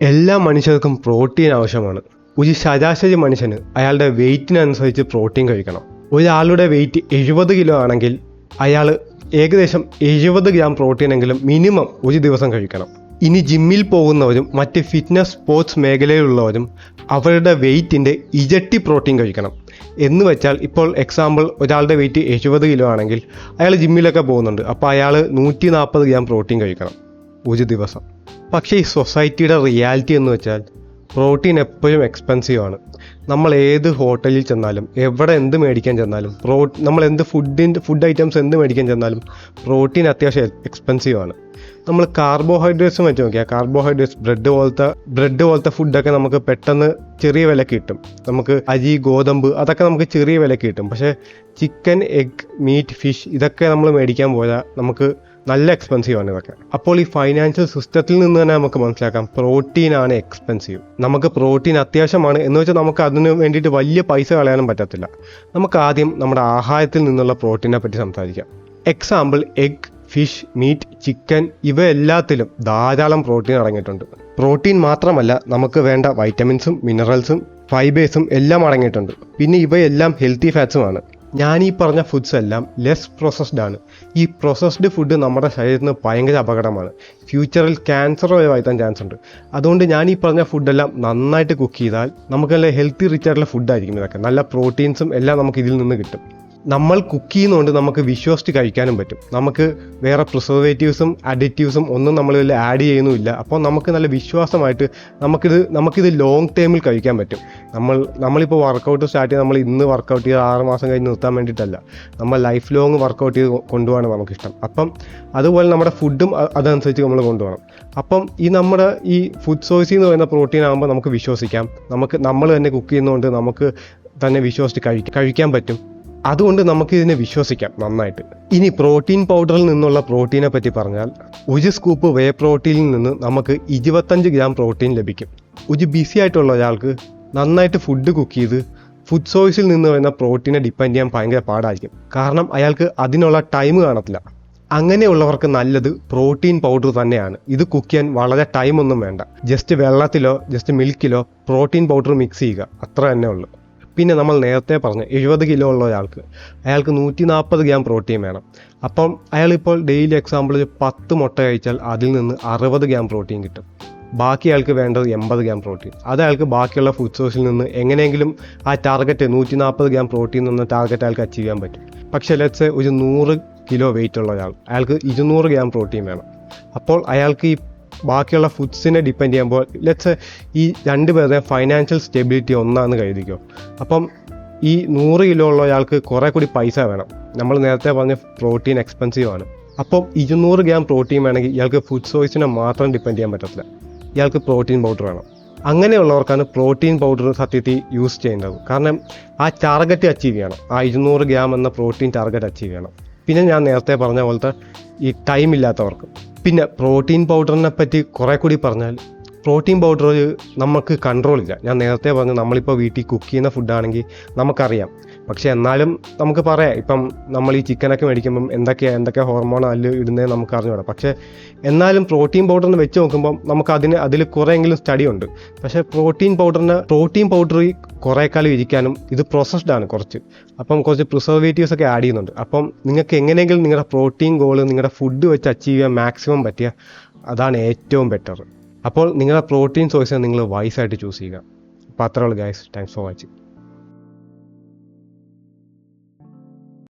എല്ലാ മനുഷ്യർക്കും പ്രോട്ടീൻ ആവശ്യമാണ്. ഒരു ശരാശരി മനുഷ്യന് അയാളുടെ വെയിറ്റിനനുസരിച്ച് പ്രോട്ടീൻ കഴിക്കണം. ഒരാളുടെ വെയിറ്റ് 70 കിലോ ആണെങ്കിൽ അയാൾ ഏകദേശം 70 ഗ്രാം പ്രോട്ടീനെങ്കിലും മിനിമം ഒരു ദിവസം കഴിക്കണം. ഇനി ജിമ്മിൽ പോകുന്നവരും മറ്റ് ഫിറ്റ്നസ് സ്പോർട്സ് മേഖലയിലുള്ളവരും അവരുടെ വെയിറ്റിൻ്റെ ഇരട്ടി പ്രോട്ടീൻ കഴിക്കണം. എന്ന് വെച്ചാൽ ഇപ്പോൾ എക്സാമ്പിൾ ഒരാളുടെ വെയിറ്റ് 70 കിലോ ആണെങ്കിൽ അയാൾ ജിമ്മിലൊക്കെ പോകുന്നുണ്ട്. അപ്പോൾ അയാൾ 140 ഗ്രാം പ്രോട്ടീൻ കഴിക്കണം ഒരു ദിവസം. പക്ഷേ ഈ സൊസൈറ്റിയുടെ റിയാലിറ്റി എന്ന് വെച്ചാൽ പ്രോട്ടീൻ എപ്പോഴും എക്സ്പെൻസീവ് ആണ്. നമ്മൾ ഏത് ഹോട്ടലിൽ ചെന്നാലും എവിടെ എന്ത് മേടിക്കാൻ ചെന്നാലും നമ്മൾ എന്ത് ഫുഡ് ഐറ്റംസ് എന്ത് മേടിക്കാൻ ചെന്നാലും പ്രോട്ടീൻ അത്യാവശ്യം എക്സ്പെൻസീവ് ആണ്. നമ്മൾ കാർബോഹൈഡ്രേറ്റ്സും വെച്ച് നോക്കിയാൽ കാർബോഹൈഡ്രേറ്റ്സ് ബ്രെഡ് പോലത്തെ ഫുഡൊക്കെ നമുക്ക് പെട്ടെന്ന് ചെറിയ വിലക്ക് കിട്ടും. നമുക്ക് അരി ഗോതമ്പ് അതൊക്കെ നമുക്ക് ചെറിയ വിലക്ക് കിട്ടും. പക്ഷേ ചിക്കൻ എഗ് മീറ്റ് ഫിഷ് ഇതൊക്കെ നമ്മൾ മേടിക്കാൻ പോയാൽ നമുക്ക് നല്ല എക്സ്പെൻസീവ് ആണ് ഇതൊക്കെ. അപ്പോൾ ഈ ഫൈനാൻഷ്യൽ സിസ്റ്റത്തിൽ നിന്ന് തന്നെ നമുക്ക് മനസ്സിലാക്കാം പ്രോട്ടീനാണ് എക്സ്പെൻസീവ്. നമുക്ക് പ്രോട്ടീൻ അത്യാവശ്യമാണ് എന്ന് വെച്ചാൽ നമുക്ക് അതിന് വേണ്ടിയിട്ട് വലിയ പൈസ കളയാനും പറ്റത്തില്ല. നമുക്ക് ആദ്യം നമ്മുടെ ആഹാരത്തിൽ നിന്നുള്ള പ്രോട്ടീനെ പറ്റി സംസാരിക്കാം. Example egg fish meat chicken ഇവയെല്ലാത്തിലും ധാരാളം പ്രോട്ടീൻ അടങ്ങിയിട്ടുണ്ട്. പ്രോട്ടീൻ മാത്രമല്ല നമുക്ക് വേണ്ട വൈറ്റമിൻസും മിനറൽസും ഫൈബേഴ്സും എല്ലാം അടങ്ങിയിട്ടുണ്ട്. പിന്നെ ഇവയെല്ലാം ഹെൽത്തി ഫാറ്റ്സുമാണ്. ഞാൻ ഈ പറഞ്ഞ ഫുഡ്സ് എല്ലാം ലെസ് പ്രോസസ്ഡ് ആണ്. ഈ പ്രോസസ്ഡ് ഫുഡ് നമ്മുടെ ശരീരത്തിന് ഭയങ്കര അപകടമാണ്. ഫ്യൂച്ചറിൽ ക്യാൻസർ വരെ വരുത്താൻ ചാൻസ് ഉണ്ട്. അതുകൊണ്ട് ഞാൻ ഈ പറഞ്ഞ ഫുഡെല്ലാം നന്നായിട്ട് കുക്ക് ചെയ്താൽ നമുക്ക് നല്ല ഹെൽത്തി റിച്ച് ആയിട്ടുള്ള ഫുഡായിരിക്കും ഇതൊക്കെ. നല്ല പ്രോട്ടീൻസും എല്ലാം നമുക്ക് ഇതിൽ നിന്ന് കിട്ടും. നമ്മൾ കുക്ക് ചെയ്യുന്നതുകൊണ്ട് നമുക്ക് വിശ്വസിച്ച് കഴിക്കാനും പറ്റും. നമുക്ക് വേറെ പ്രിസർവേറ്റീവ്സും അഡിറ്റീവ്സും ഒന്നും നമ്മളിതിൽ ആഡ് ചെയ്യുന്നുമില്ല. അപ്പോൾ നമുക്ക് നല്ല വിശ്വാസമായിട്ട് നമുക്കിത് ലോങ് ടൈമിൽ കഴിക്കാൻ പറ്റും. നമ്മളിപ്പോൾ വർക്കൗട്ട് സ്റ്റാർട്ട് ചെയ്ത് നമ്മൾ ഇന്ന് വർക്കൗട്ട് ചെയ്ത് 6 മാസം കഴിഞ്ഞ് നിർത്താൻ വേണ്ടിയിട്ടല്ല. നമ്മൾ ലൈഫ് ലോങ് വർക്കൗട്ട് ചെയ്ത് കൊണ്ടുപോകാൻ നമുക്കിഷ്ടം. അപ്പം അതുപോലെ നമ്മുടെ ഫുഡും അതനുസരിച്ച് നമ്മൾ കൊണ്ടുപോകണം. അപ്പം നമ്മുടെ ഈ ഫുഡ് സോഴ്സിൽ നിന്ന് വരുന്ന പ്രോട്ടീൻ ആകുമ്പോൾ നമുക്ക് വിശ്വസിക്കാം. നമ്മൾ തന്നെ കുക്ക് ചെയ്യുന്നതുകൊണ്ട് നമുക്ക് തന്നെ വിശ്വസിച്ച് കഴിക്കാൻ പറ്റും. അതുകൊണ്ട് നമുക്കിതിനെ വിശ്വസിക്കാം നന്നായിട്ട്. ഇനി പ്രോട്ടീൻ പൗഡറിൽ നിന്നുള്ള പ്രോട്ടീനെ പറ്റി പറഞ്ഞാൽ ഒരു സ്കൂപ്പ് വേ പ്രോട്ടീനിൽ നിന്ന് നമുക്ക് 25 ഗ്രാം പ്രോട്ടീൻ ലഭിക്കും. ഒരു ബിസി ആയിട്ടുള്ള ഒരാൾക്ക് നന്നായിട്ട് ഫുഡ് കുക്ക് ചെയ്ത് ഫുഡ് സോഴ്സിൽ നിന്ന് വരുന്ന പ്രോട്ടീനെ ഡിപ്പെൻഡ് ചെയ്യാൻ ഭയങ്കര പാടായിരിക്കും. കാരണം അയാൾക്ക് അതിനുള്ള ടൈം കാണത്തില്ല. അങ്ങനെയുള്ളവർക്ക് നല്ലത് പ്രോട്ടീൻ പൗഡർ തന്നെയാണ്. ഇത് കുക്ക് ചെയ്യാൻ വളരെ ടൈമൊന്നും വേണ്ട. ജസ്റ്റ് വെള്ളത്തിലോ ജസ്റ്റ് മിൽക്കിലോ പ്രോട്ടീൻ പൗഡർ മിക്സ് ചെയ്യുക, അത്ര തന്നെ ഉള്ളൂ. പിന്നെ നമ്മൾ നേരത്തെ പറഞ്ഞ 70 കിലോ ഉള്ള ഒരാൾക്ക് 140 ഗ്രാം പ്രോട്ടീൻ വേണം. അപ്പം അയാളിപ്പോൾ ഡെയിലി എക്സാമ്പിൾ 10 മുട്ട കഴിച്ചാൽ അതിൽ നിന്ന് 60 ഗ്രാം പ്രോട്ടീൻ കിട്ടും. ബാക്കി അയാൾക്ക് വേണ്ടത് 80 ഗ്രാം പ്രോട്ടീൻ. അത് അയാൾക്ക് ബാക്കിയുള്ള ഫുഡ് സോഴ്സിൽ നിന്ന് എങ്ങനെയെങ്കിലും ആ ടാർഗറ്റ് 140 ഗ്രാം പ്രോട്ടീൻ എന്ന ടാർഗറ്റ് അയാൾക്ക് അച്ചീവ് ചെയ്യാൻ പറ്റും. പക്ഷേ ലെറ്റ്സ് ഒരു 100 കിലോ വെയിറ്റ് ഉള്ള അയാൾക്ക് 200 ഗ്രാം പ്രോട്ടീൻ വേണം. അപ്പോൾ അയാൾക്ക് ഈ ബാക്കിയുള്ള ഫുഡ്സിനെ ഡിപ്പെൻഡ് ചെയ്യുമ്പോൾ ലെറ്റ്സ് ഈ രണ്ടുപേരുടെ ഫൈനാൻഷ്യൽ സ്റ്റെബിലിറ്റി ഒന്നാണെന്ന് കരുതിക്കോ. അപ്പം ഈ 100 കിലോ ഉള്ള ഒരാൾക്ക് കുറേ കൂടി പൈസ വേണം. നമ്മൾ നേരത്തെ പറഞ്ഞ പ്രോട്ടീൻ എക്സ്പെൻസീവ് ആണ്. അപ്പം 200 ഗ്രാം പ്രോട്ടീൻ വേണമെങ്കിൽ ഇയാൾക്ക് ഫുഡ് സോഴ്സിനെ മാത്രം ഡിപ്പെൻഡ് ചെയ്യാൻ പറ്റത്തില്ല. ഇയാൾക്ക് പ്രോട്ടീൻ പൗഡർ വേണം. അങ്ങനെയുള്ളവർക്കാണ് പ്രോട്ടീൻ പൗഡർ സത്യത്തിൽ യൂസ് ചെയ്യേണ്ടത്. കാരണം ആ ടാർഗറ്റ് അച്ചീവ് ചെയ്യണം. ആ 200 ഗ്രാം എന്ന പ്രോട്ടീൻ ടാർഗറ്റ് അച്ചീവ് ചെയ്യണം. പിന്നെ ഞാൻ നേരത്തെ പറഞ്ഞ പോലത്തെ ഈ ടൈം ഇല്ലാത്തവർക്ക്. പിന്നെ പ്രോട്ടീൻ പൗഡറിനെ പറ്റി കുറേ കൂടി പറഞ്ഞാൽ പ്രോട്ടീൻ പൗഡർ നമുക്ക് കൺട്രോൾ ഇല്ല. ഞാൻ നേരത്തെ പറഞ്ഞു നമ്മളിപ്പോൾ വീട്ടിൽ കുക്ക് ചെയ്യുന്ന ഫുഡാണെങ്കിൽ നമുക്കറിയാം. പക്ഷേ എന്നാലും നമുക്ക് പറയാം, ഇപ്പം നമ്മൾ ഈ ചിക്കനൊക്കെ മേടിക്കുമ്പം എന്തൊക്കെ ഹോർമോൺ അതിൽ ഇടുന്നത് നമുക്ക് അറിഞ്ഞുകൂടാ. പക്ഷേ എന്നാലും പ്രോട്ടീൻ പൗഡറിന് വെച്ച് നോക്കുമ്പം നമുക്ക് അതിൽ കുറേയെങ്കിലും സ്റ്റഡി ഉണ്ട്. പക്ഷേ പ്രോട്ടീൻ പൗഡർ കുറേ കാലം ഇരിക്കാനും ഇത് പ്രോസസ്ഡ് ആണ് കുറച്ച്. അപ്പം കുറച്ച് പ്രിസർവേറ്റീവ്സ് ഒക്കെ ആഡ് ചെയ്യുന്നുണ്ട്. അപ്പം നിങ്ങൾക്ക് എങ്ങനെയെങ്കിലും നിങ്ങളുടെ പ്രോട്ടീൻ ഗോള് നിങ്ങളുടെ ഫുഡ് വെച്ച് അച്ചീവ് ചെയ്യാൻ മാക്സിമം പറ്റിയ അതാണ് ഏറ്റവും ബെറ്റർ. അപ്പോൾ നിങ്ങളുടെ പ്രോട്ടീൻ സോഴ്സിനെ നിങ്ങൾ വൈസായിട്ട് ചൂസ് ചെയ്യുക. അപ്പോൾ അത്രേ ഉള്ളൂ ഗൈസ്. Thanks for watching.